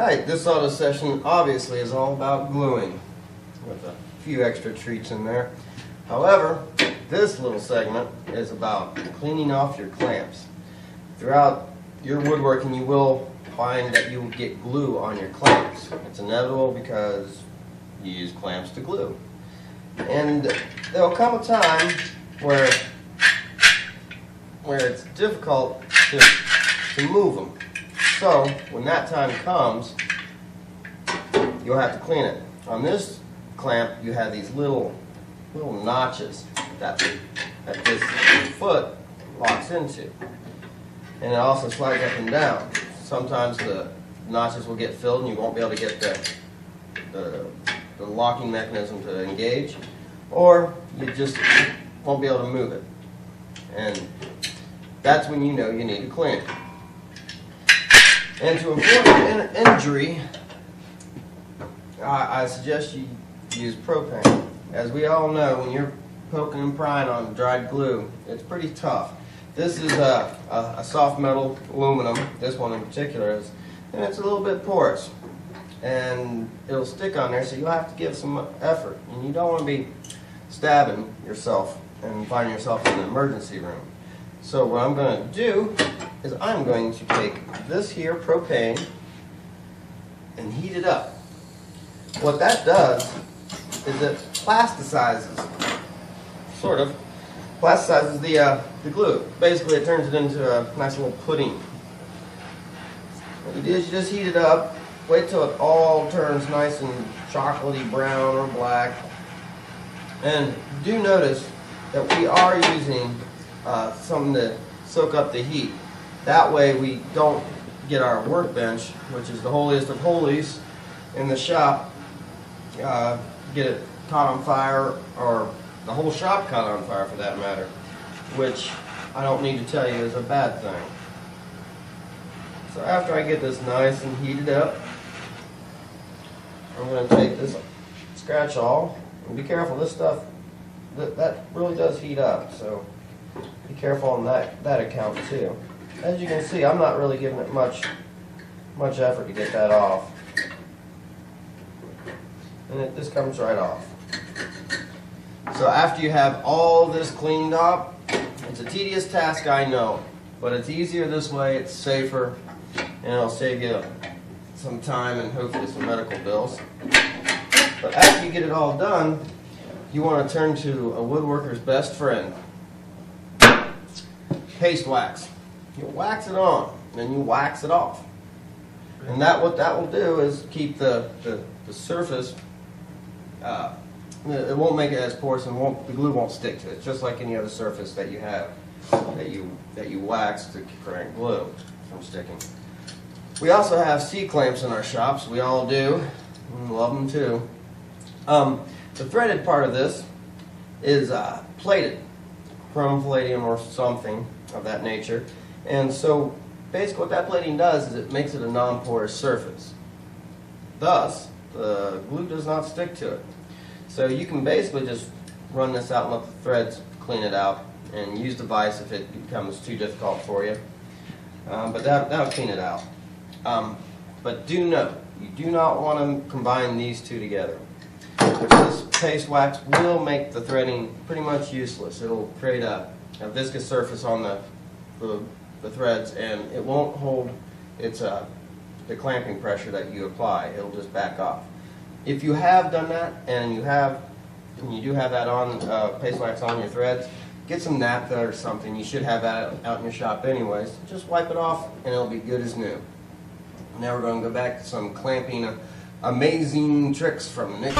Alright, this auto session obviously is all about gluing, with a few extra treats in there. However, this little segment is about cleaning off your clamps. Throughout your woodworking, you will find that you will get glue on your clamps. It's inevitable because you use clamps to glue. And there will come a time where it's difficult to move them. So when that time comes, you'll have to clean it. On this clamp, you have these little notches that this foot locks into, and it also slides up and down. Sometimes the notches will get filled and you won't be able to get the locking mechanism to engage, or you just won't be able to move it, and that's when you know you need to clean it. And to avoid an injury, I suggest you use propane. As we all know, when you're poking and prying on dried glue, it's pretty tough. This is a soft metal aluminum, this one in particular is, and it's a little bit porous. And it'll stick on there, so you'll have to give some effort. And you don't want to be stabbing yourself and finding yourself in an emergency room. So what I'm going to do is I'm going to take this here propane and heat it up. What that does is it plasticizes, sort of, plasticizes the glue. Basically it turns it into a nice little pudding. What you do is you just heat it up, wait till it all turns nice and chocolatey brown or black. And do notice that we are using something to soak up the heat. That way we don't get our workbench, which is the holiest of holies in the shop, get it caught on fire, or the whole shop caught on fire for that matter, which I don't need to tell you is a bad thing. So after I get this nice and heated up, I'm going to take this scratch awl, and be careful, this stuff, that really does heat up, so be careful on that account too. As you can see, I'm not really giving it much effort to get that off. And it just comes right off. So after you have all this cleaned up, it's a tedious task, I know, but it's easier this way, it's safer, and it'll save you some time and hopefully some medical bills. But after you get it all done, you want to turn to a woodworker's best friend, paste wax. You wax it on, then you wax it off. And what that will do is keep the surface, it won't make it as porous, and the glue won't stick to it. It's just like any other surface that you have, that you wax to prevent glue from sticking. We also have C-clamps in our shops, we all do, and love them too. The threaded part of this is plated, chrome palladium or something of that nature. And so basically what that plating does is it makes it a non-porous surface. Thus, the glue does not stick to it. So you can basically just run this out and let the threads clean it out, and use the vise if it becomes too difficult for you. But that'll clean it out. But do note, you do not want to combine these two together. This paste wax will make the threading pretty much useless. It'll create a viscous surface on the threads, and it won't hold the clamping pressure that you apply. It'll just back off. If you have done that, and you do have that on paste wax on your threads, get some naphtha or something. You should have that out in your shop anyways. Just wipe it off and it'll be good as new. Now we're going to go back to some clamping amazing tricks from Nick.